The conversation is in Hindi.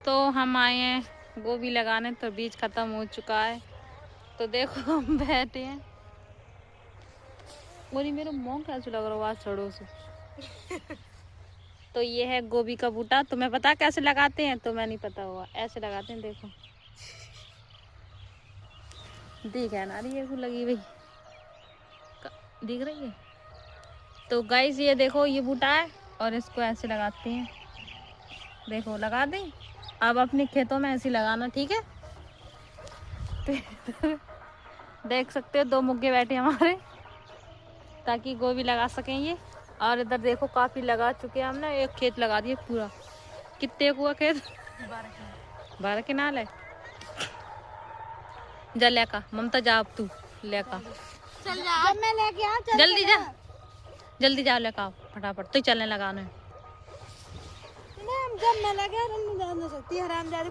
तो हम आए हैं गोभी लगाने, तो बीज खत्म हो चुका है। तो देखो हम बैठे हैं। बोली मेरे मुंह कैसे लग रहा है छड़ों से। तो ये है गोभी का बूटा। तुम्हें पता कैसे लगाते हैं? तो मैं नहीं पता हुआ, ऐसे लगाते हैं। देखो दिख है ना रही है, लगी हुई दिख रही है। तो गाइस ये देखो ये बूटा है और इसको ऐसे लगाते हैं। देखो लगा दें। अब अपने खेतों में ऐसे लगाना, ठीक है। देख सकते हो 2 मुर्गे बैठे हमारे, ताकि गोभी लगा सकें ये। और इधर देखो काफी लगा चुके हैं हमने, एक खेत लगा दिए पूरा। कितने हुआ खेत? 12 किनाल है। जा लेका ममता जा, अब तू लेका चल जा, मैं लेके आ, चल जल्दी जा, जल्दी जा लेका फटाफट। तो चलने लगाना है। जब मैं लगे नहीं जा सकती हरामजादी।